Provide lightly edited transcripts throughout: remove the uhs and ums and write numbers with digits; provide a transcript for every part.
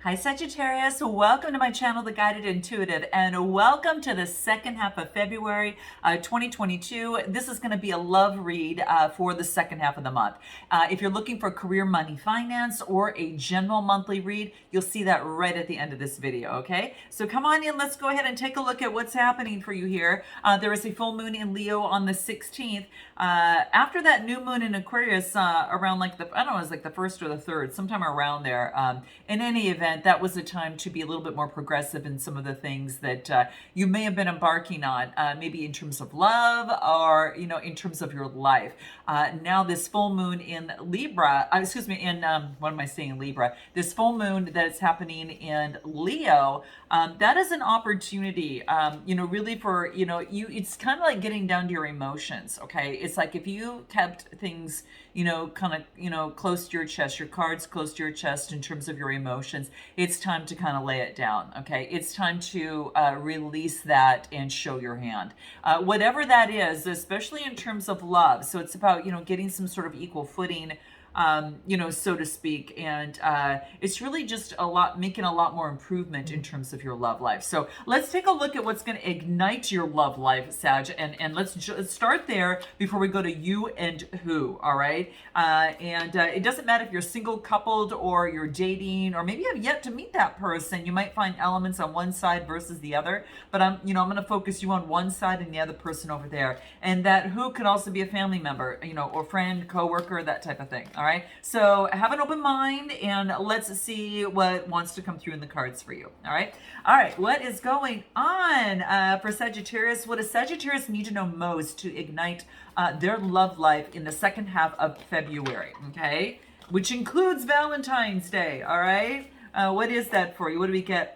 Hi Sagittarius, welcome to my channel, The Guided Intuitive, and welcome to the second half of February 2022. This is going to be a love read for the second half of the month. If you're looking for career, money, finance, or a general monthly read, you'll see that right at the end of this video, okay? So come on in, let's go ahead and take a look at what's happening for you here. There is a full moon in Leo on the 16th. After that new moon in Aquarius around like I don't know, it was like the 1st or the 3rd, sometime around there. In any event, that was a time to be a little bit more progressive in some of the things that you may have been embarking on, maybe in terms of love or, in terms of your life. Now this full moon in Libra, what am I saying, Libra? This full moon that is happening in Leo, that is an opportunity, really for, it's kind of like getting down to your emotions, okay? It's like if you kept things, close to your chest, your cards close to your chest in terms of your emotions, it's time to kind of lay it down, okay? It's time to release that and show your hand. Whatever that is, especially in terms of love. So it's about, getting some sort of equal footing, so to speak. And it's really just making a lot more improvement in terms of your love life. So let's take a look at what's going to ignite your love life, Sag. And let's start there before we go to you and who, all right? It doesn't matter if you're single, coupled, or you're dating, or maybe you have yet to meet that person. You might find elements on one side versus the other, but I'm going to focus you on one side and the other person over there. And that who could also be a family member, or friend, coworker, that type of thing. All right. So have an open mind and let's see what wants to come through in the cards for you. All right. All right. What is going on for Sagittarius? What does Sagittarius need to know most to ignite their love life in the second half of February? Okay. Which includes Valentine's Day. All right. What is that for you? What do we get?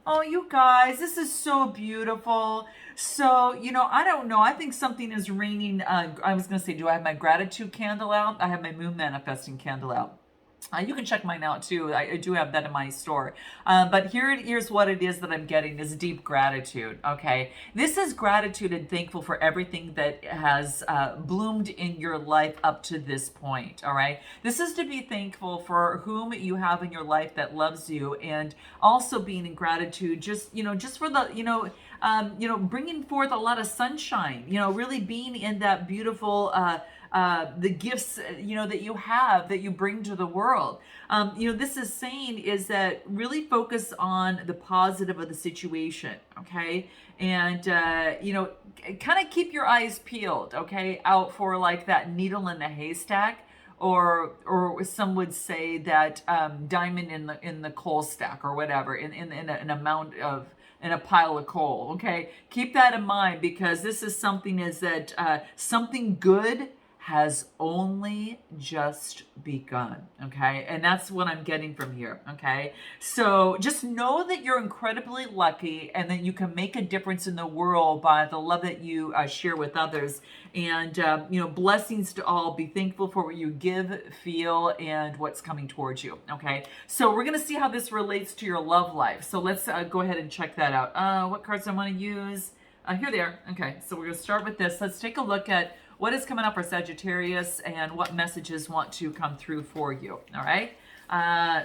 Oh, you guys, this is so beautiful. So, I don't know. I think something is raining. I was going to say, do I have my gratitude candle out? I have my moon manifesting candle out. You can check mine out too. I do have that in my store. But here's what it is that I'm getting is deep gratitude. Okay. This is gratitude and thankful for everything that has bloomed in your life up to this point. All right. This is to be thankful for whom you have in your life that loves you, and also being in gratitude, just for the, bringing forth a lot of sunshine, really being in that beautiful, the gifts, that you have, that you bring to the world. This is saying is that really focus on the positive of the situation. Okay. And, kind of keep your eyes peeled, okay, out for like that needle in the haystack. Or some would say that diamond in the coal stack, or whatever, in a pile of coal. Okay, keep that in mind, because this is something is that something good has only just begun. Okay, and that's what I'm getting from here. Okay, so just know that you're incredibly lucky and that you can make a difference in the world by the love that you share with others. And blessings to all. Be thankful for what you give, feel, and what's coming towards you. Okay, so we're gonna see how this relates to your love life. So let's go ahead and check that out. What cards I want to use? Here they are. Okay, so we're gonna start with this. Let's take a look at what is coming up for Sagittarius and what messages want to come through for you. All right.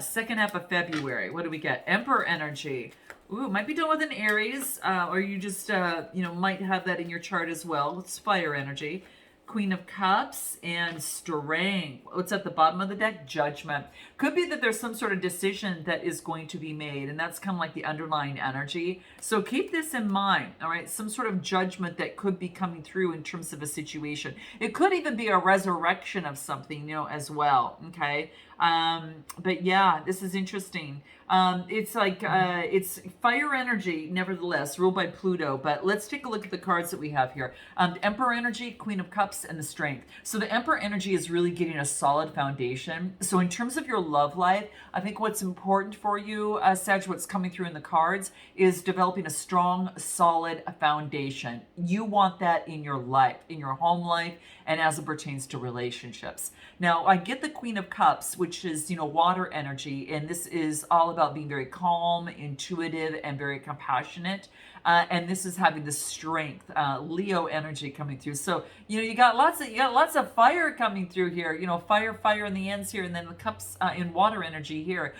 Second half of February. What do we get? Emperor energy. Ooh, might be dealing with an Aries, or you just, might have that in your chart as well. It's fire energy. Queen of Cups and Strength. What's at the bottom of the deck? Judgment. Could be that there's some sort of decision that is going to be made, and that's kind of like the underlying energy. So keep this in mind, all right? Some sort of judgment that could be coming through in terms of a situation. It could even be a resurrection of something, as well, okay? But yeah, this is interesting. It's like, it's fire energy, nevertheless, ruled by Pluto. But let's take a look at the cards that we have here. Emperor energy, Queen of Cups, and the Strength. So the Emperor energy is really getting a solid foundation. So in terms of your love life, I think what's important for you, Sag, what's coming through in the cards, is developing a strong, solid foundation. You want that in your life, in your home life, and as it pertains to relationships. Now, I get the Queen of Cups, which is, water energy, and this is all about being very calm, intuitive, and very compassionate. And this is having the strength, Leo energy coming through. So, you got lots of fire coming through here, fire in the ends here, and then the cups in water energy here.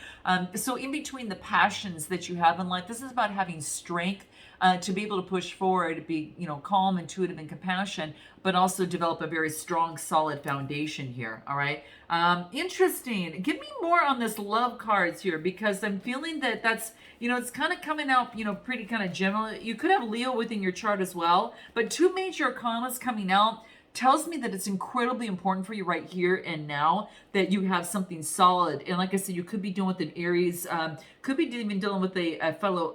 So in between the passions that you have in life, this is about having strength, to be able to push forward, be calm, intuitive, and compassion, but also develop a very strong, solid foundation here. All right. Interesting. Give me more on this love cards here, because I'm feeling that's it's kind of coming out pretty kind of general. You could have Leo within your chart as well, but two major arcanas coming out tells me that it's incredibly important for you right here and now that you have something solid. And like I said, you could be dealing with an Aries, could be even dealing with a fellow,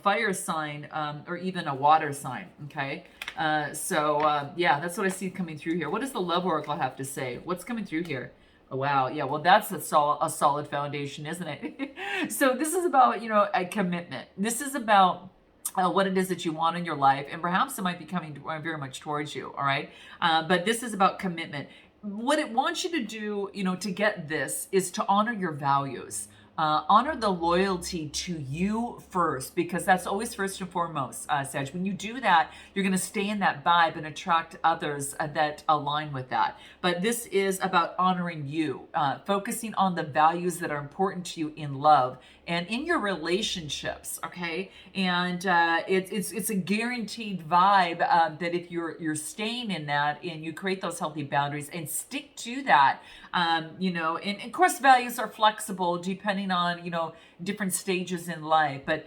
fire sign, or even a water sign. Okay. Yeah, that's what I see coming through here. What does the love oracle have to say? What's coming through here? Oh, wow. Yeah. Well, that's a solid foundation, isn't it? So this is about, a commitment. This is about what it is that you want in your life, and perhaps it might be coming very much towards you. All right. But this is about commitment. What it wants you to do, to get this, is to honor your values. Honor the loyalty to you first, because that's always first and foremost, Sag. When you do that, you're going to stay in that vibe and attract others that align with that. But this is about honoring you, focusing on the values that are important to you in love and in your relationships. Okay, and it's a guaranteed vibe that if you're staying in that and you create those healthy boundaries and stick to that, and of course values are flexible depending on different stages in life, but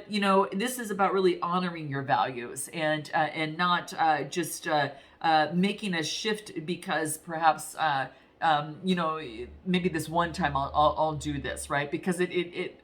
this is about really honoring your values and not just making a shift because perhaps maybe this one time I'll do this, right? Because it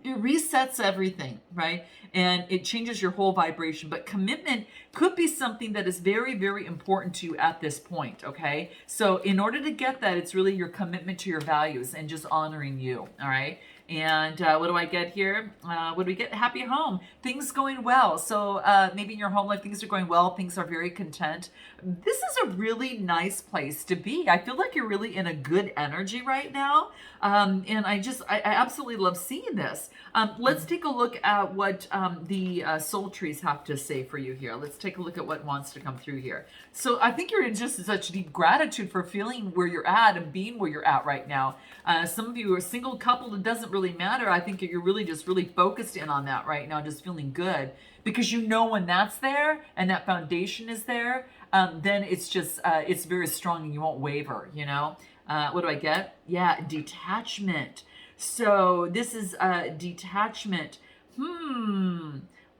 resets everything, right? And it changes your whole vibration. But commitment could be something that is very, very important to you at this point, okay? So in order to get that, it's really your commitment to your values and just honoring you, all right? And what do I get here? What do we get? Happy home. Things going well. So maybe in your home life, things are going well. Things are very content. This is a really nice place to be. I feel like you're really in a good energy right now. And I absolutely love seeing this. Let's take a look at what the soul trees have to say for you here. Let's take a look at what wants to come through here. So I think you're in just such deep gratitude for feeling where you're at and being where you're at right now. Some of you are a single couple. It doesn't really matter. I think you're really just really focused in on that right now, just feeling good, because when that's there and that foundation is there, then it's just it's very strong and you won't waver. What do I get? Yeah, detachment. So this is detachment.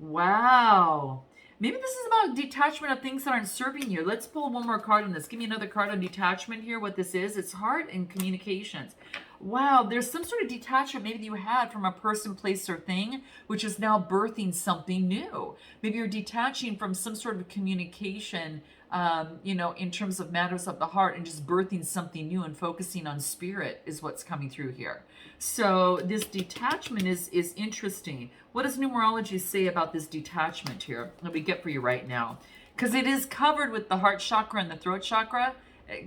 Wow. Maybe this is about detachment of things that aren't serving you. Let's pull one more card on this. Give me another card on detachment here. What this is. It's heart and communications. Wow, there's some sort of detachment maybe that you had from a person, place, or thing, which is now birthing something new. Maybe you're detaching from some sort of communication, in terms of matters of the heart, and just birthing something new and focusing on spirit is what's coming through here. So this detachment is interesting. What does numerology say about this detachment here that we get for you right now? Because it is covered with the heart chakra and the throat chakra.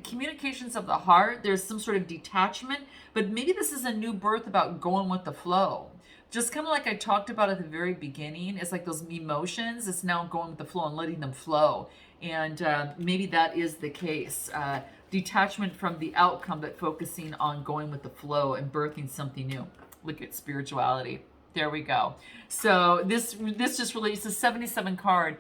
Communications of the heart, there's some sort of detachment, but maybe this is a new birth about going with the flow. Just kind of like I talked about at the very beginning, it's like those emotions, it's now going with the flow and letting them flow. And maybe that is the case. Detachment from the outcome, but focusing on going with the flow and birthing something new. Look at spirituality. There we go. So this just released a 77 card,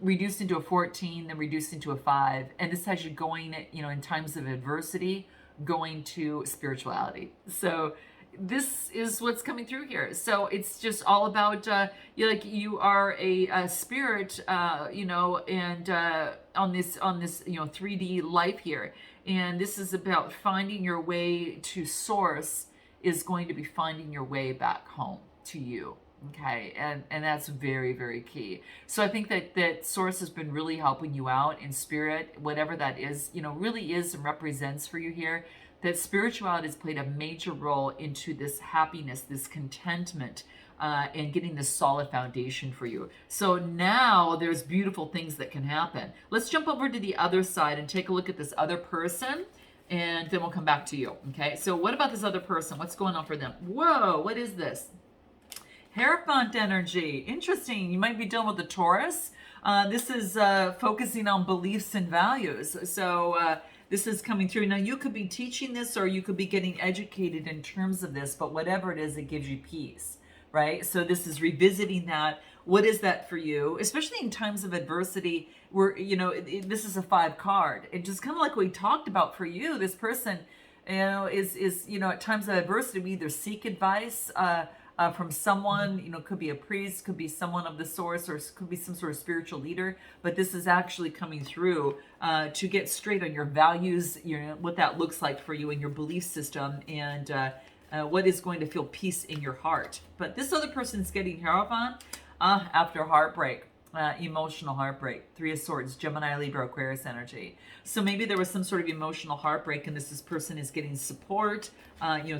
reduced into a 14, then reduced into a 5. And this has you going, in times of adversity, going to spirituality. So this is what's coming through here. So it's just all about, you are a spirit, and on this 3D life here. And this is about finding your way to source, is going to be finding your way back home to you. Okay, and that's very, very key. So I think that source has been really helping you out in spirit, whatever that is, really is and represents for you here. That spirituality has played a major role into this happiness, this contentment, and getting this solid foundation for you. So now there's beautiful things that can happen. Let's jump over to the other side and take a look at this other person, and then we'll come back to you. Okay, so what about this other person? What's going on for them? Whoa, what is this? Hierophant energy. Interesting. You might be dealing with the Taurus. This is focusing on beliefs and values. So this is coming through. Now, you could be teaching this or you could be getting educated in terms of this, but whatever it is, it gives you peace, right? So this is revisiting that. What is that for you? Especially in times of adversity where, this is a 5 card. It just kind of like we talked about for you, this person, is at times of adversity, we either seek advice, from someone, could be a priest, could be someone of the source, or could be some sort of spiritual leader. But this is actually coming through to get straight on your values, what that looks like for you in your belief system, and what is going to feel peace in your heart. But this other person's getting Hierophant after heartbreak. Emotional heartbreak. 3 of Swords, Gemini, Libra, Aquarius energy. So maybe there was some sort of emotional heartbreak, and this person is getting support,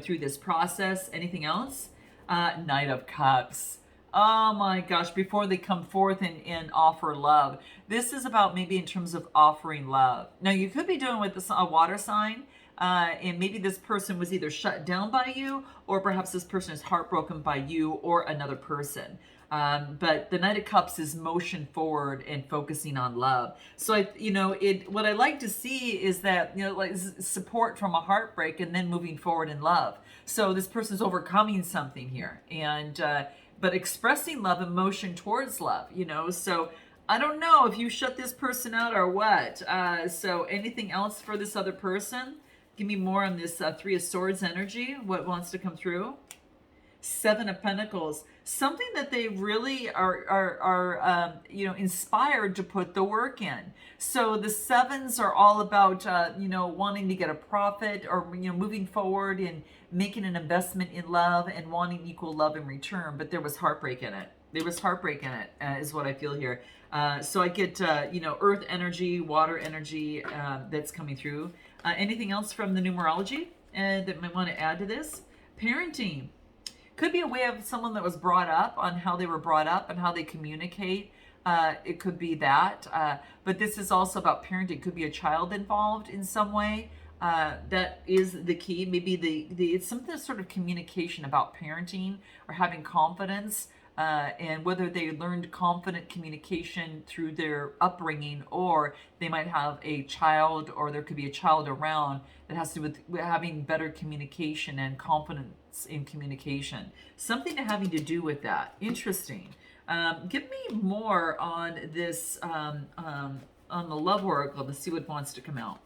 through this process. Anything else? Knight of Cups. Oh my gosh, before they come forth and offer love. This is about maybe in terms of offering love. Now, you could be doing with a water sign, and maybe this person was either shut down by you, or perhaps this person is heartbroken by you or another person. But the Knight of Cups is motion forward and focusing on love. So what I like to see is that, like support from a heartbreak and then moving forward in love. So this person's overcoming something here, and but expressing love and motion towards love, so I don't know if you shut this person out or what. So anything else for this other person? Give me more on this 3 of Swords energy. What wants to come through? 7 of Pentacles. Something that they really are inspired to put the work in. So the 7s are all about, wanting to get a profit, or, moving forward and making an investment in love and wanting equal love in return. But there was heartbreak in it. Is what I feel here. So I get, earth energy, water energy that's coming through. Anything else from the numerology that might want to add to this? Parenting. Could be a way of someone that was brought up, on how they were brought up and how they communicate. It could be that. But this is also about parenting. Could be a child involved in some way. That is the key. Maybe it's some sort of communication about parenting or having confidence. And whether they learned confident communication through their upbringing, or they might have a child, or there could be a child around that has to do with having better communication and confidence in communication. Something having to do with that. Interesting. Give me more on this, on the Love Oracle, to see what wants to come out.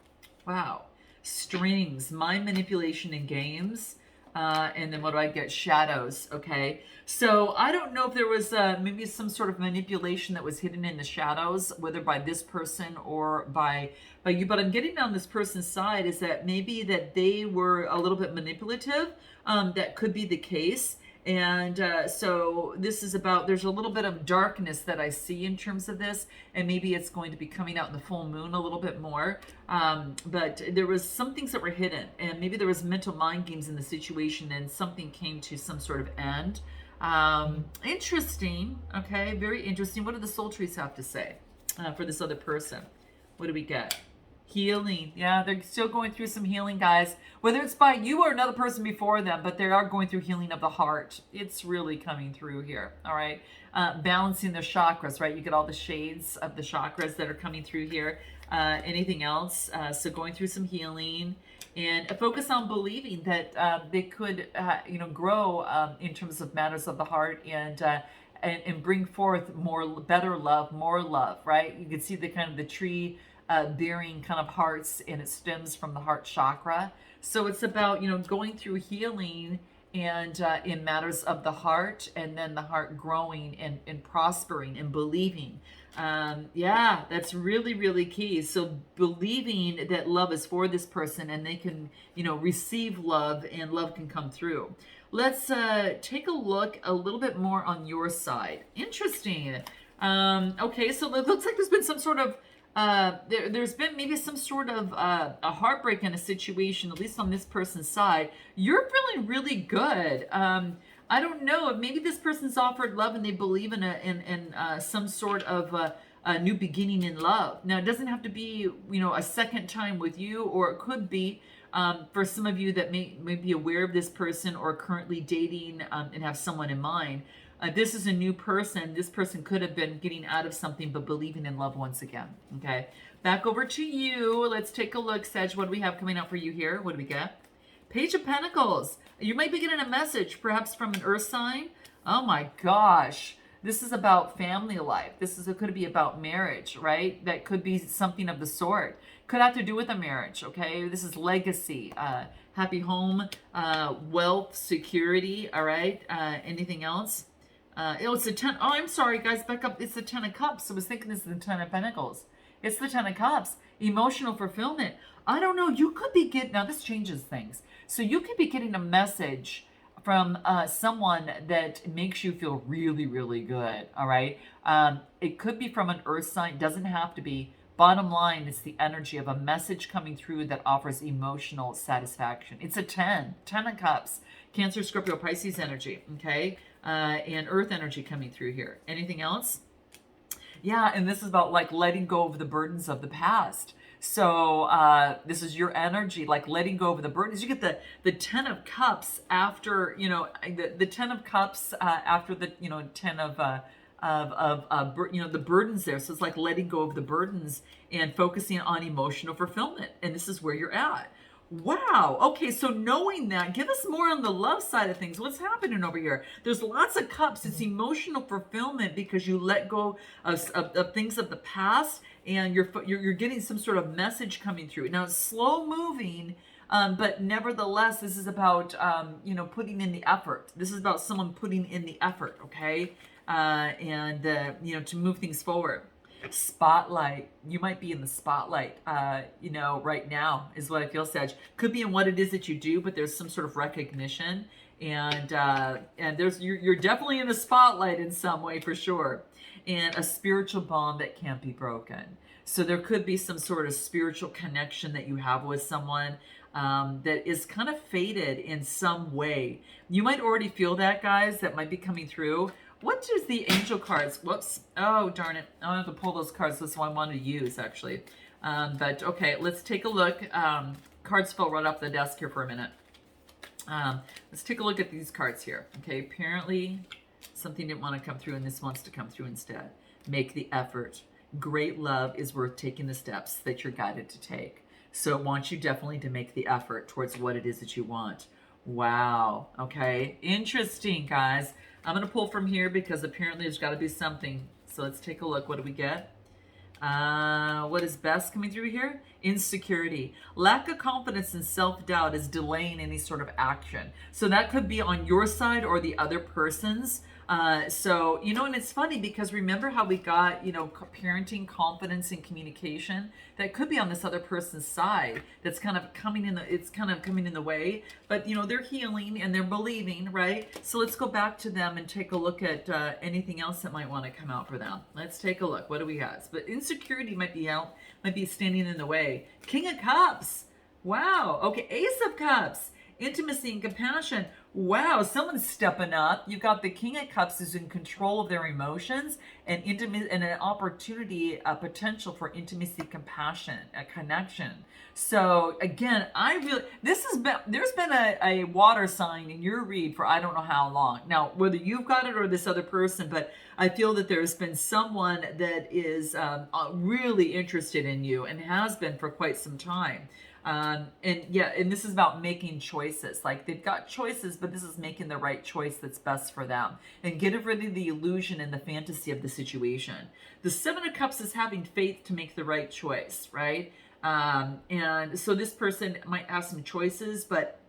Wow. Strings, mind manipulation and games. And then what do I get? Shadows. Okay. So I don't know if there was maybe some sort of manipulation that was hidden in the shadows, whether by this person or by you. But I'm getting on this person's side is that maybe that they were a little bit manipulative. That could be the case. And so this is about, there's a little bit of darkness that I see in terms of this, and maybe it's going to be coming out in the full moon a little bit more. But there was some things that were hidden, and maybe there was mental mind games in the situation, and something came to some sort of end. Interesting. Okay, very interesting. What do the soul trees have to say for this other person? What do we get? Healing. Yeah, they're still going through some healing, guys. Whether it's by you or another person before them, but they are going through healing of the heart. It's really coming through here. All right. Balancing their chakras, right? You get all the shades of the chakras that are coming through here. Anything else? So going through some healing, and a focus on believing that they could, grow in terms of matters of the heart, and bring forth better love, more love, right? You can see the kind of the tree bearing kind of hearts, and it stems from the heart chakra. So it's about, going through healing and in matters of the heart, and then the heart growing and prospering and believing. Yeah, that's really, really key. So believing that love is for this person, and they can, receive love, and love can come through. Let's take a look a little bit more on your side. Interesting. Okay, so it looks like there's been some sort of there's been maybe some sort of a heartbreak in a situation, at least on this person's side. You're feeling really good. I don't know if maybe this person's offered love, and they believe in some sort of a new beginning in love. Now, it doesn't have to be, a second time with you, or it could be for some of you that may be aware of this person, or currently dating and have someone in mind. This is a new person. This person could have been getting out of something but believing in love once again. Okay. Back over to you. Let's take a look, Sag. What do we have coming up for you here? What do we get? Page of Pentacles. You might be getting a message, perhaps from an earth sign. Oh my gosh. This is about family life. Could be about marriage, right? That could be something of the sort. Could have to do with a marriage, okay? This is legacy, happy home, wealth, security, all right? Anything else? It's a 10. Oh, I'm sorry, guys. Back up. It's the 10 of Cups. I was thinking this is the 10 of Pentacles. It's the 10 of Cups. Emotional fulfillment. I don't know. You could be getting, now this changes things. So you could be getting a message from someone that makes you feel really, really good. All right. It could be from an earth sign. Doesn't have to be. Bottom line, it's the energy of a message coming through that offers emotional satisfaction. It's a 10 of Cups. Cancer, Scorpio, Pisces energy. Okay. And earth energy coming through here. Anything else? Yeah. And this is about like letting go of the burdens of the past. So this is your energy, like letting go of the burdens. You get the 10 of Cups after, the 10 of Cups after the, 10 of the burdens there. So it's like letting go of the burdens and focusing on emotional fulfillment. And this is where you're at. Wow. Okay. So knowing that, give us more on the love side of things. What's happening over here? There's lots of cups. It's emotional fulfillment because you let go of things of the past, and you're getting some sort of message coming through. Now it's slow moving, but nevertheless, this is about, putting in the effort. This is about someone putting in the effort. Okay. To move things forward. Spotlight. You might be in the spotlight, right now is what I feel, Sag. Could be in what it is that you do, but there's some sort of recognition, and you're definitely in the spotlight in some way for sure, and a spiritual bond that can't be broken. So there could be some sort of spiritual connection that you have with someone that is kind of faded in some way. You might already feel that, guys. That might be coming through. What is the angel cards? Whoops. Oh, darn it. I have to pull those cards. That's what I wanted to use, actually. But, okay, let's take a look. Cards fell right off the desk here for a minute. Let's take a look at these cards here. Okay, apparently something didn't want to come through, and this wants to come through instead. Make the effort. Great love is worth taking the steps that you're guided to take. So it wants you definitely to make the effort towards what it is that you want. Wow. Okay, interesting, guys. I'm going to pull from here because apparently there's got to be something. So let's take a look. What do we get? What is best coming through here? Insecurity. Lack of confidence and self-doubt is delaying any sort of action. So that could be on your side or the other person's. And it's funny because remember how we got, parenting, confidence, and communication? That could be on this other person's side. That's kind of coming in the way. But, they're healing and they're believing, right? So let's go back to them and take a look at anything else that might want to come out for them. Let's take a look. What do we have? But insecurity might be standing in the way. King of Cups. Wow. Okay. Ace of Cups. Intimacy and compassion. Wow, someone's stepping up. You've got the King of Cups who's in control of their emotions and and an opportunity, a potential for intimacy, compassion, a connection. So again, there's been a water sign in your read for I don't know how long. Now, whether you've got it or this other person, but I feel that there's been someone that is really interested in you and has been for quite some time. And this is about making choices. Like they've got choices, but this is making the right choice that's best for them. And get rid of the illusion and the fantasy of the situation. The Seven of Cups is having faith to make the right choice, right? And so this person might have some choices, but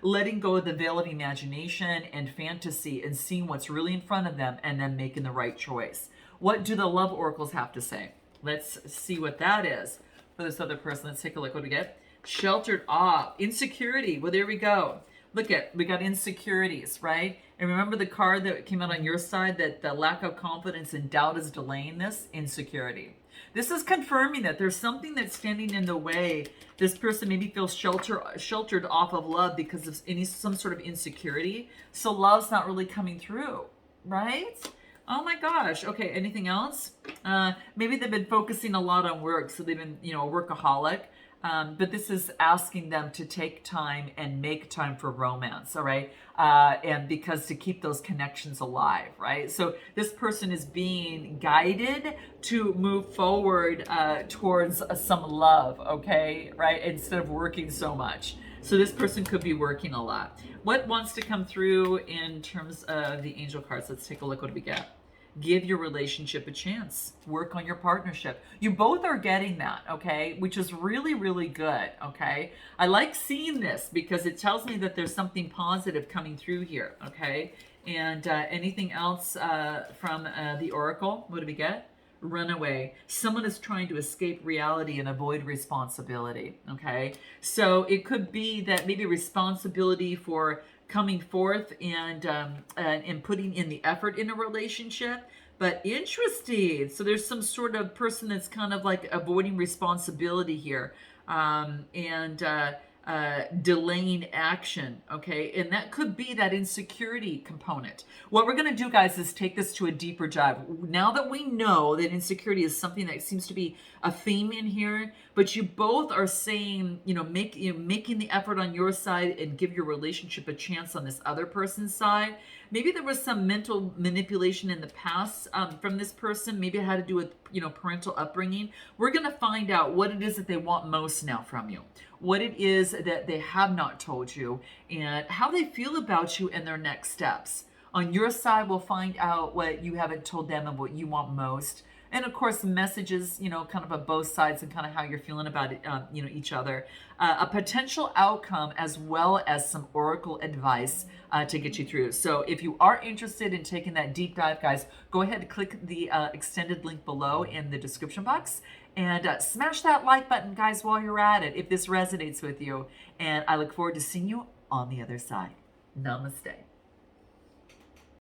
letting go of the veil of imagination and fantasy and seeing what's really in front of them and then making the right choice. What do the love oracles have to say? Let's see what that is. For this other person, let's take a look. What do we get? Sheltered off. Insecurity. Well, there we go. We got insecurities, right? And remember the card that came out on your side, that the lack of confidence and doubt is delaying this? Insecurity. This is confirming that there's something that's standing in the way. This person maybe feels sheltered off of love because of some sort of insecurity. So love's not really coming through, right? Oh my gosh. Okay, anything else? Maybe they've been focusing a lot on work, so they've been, a workaholic. But this is asking them to take time and make time for romance, all right? And because to keep those connections alive, right? So this person is being guided to move forward towards some love, okay? Right? Instead of working so much. So this person could be working a lot. What wants to come through in terms of the angel cards? Let's take a look. What do we get? Give your relationship a chance. Work on your partnership. You both are getting that, okay? Which is really, really good, okay? I like seeing this because it tells me that there's something positive coming through here, okay? And anything else from the oracle? What do we get? Runaway. Someone is trying to escape reality and avoid responsibility, okay? So it could be that maybe responsibility for coming forth and putting in the effort in a relationship. But interesting. So there's some sort of person that's kind of like avoiding responsibility here, and delaying action. Okay, and that could be that insecurity component. What we're going to do, guys, is take this to a deeper dive. Now that we know that insecurity is something that seems to be a theme in here, but you both are saying, making the effort on your side and give your relationship a chance on this other person's side. Maybe there was some mental manipulation in the past from this person. Maybe it had to do with, parental upbringing. We're going to find out what it is that they want most now from you, what it is that they have not told you, and how they feel about you and their next steps. On your side, we'll find out what you haven't told them and what you want most. And of course, messages, kind of on both sides and kind of how you're feeling about it, each other. A potential outcome as well as some oracle advice to get you through. So if you are interested in taking that deep dive, guys, go ahead and click the extended link below in the description box and smash that like button, guys, while you're at it, if this resonates with you. And I look forward to seeing you on the other side. Namaste.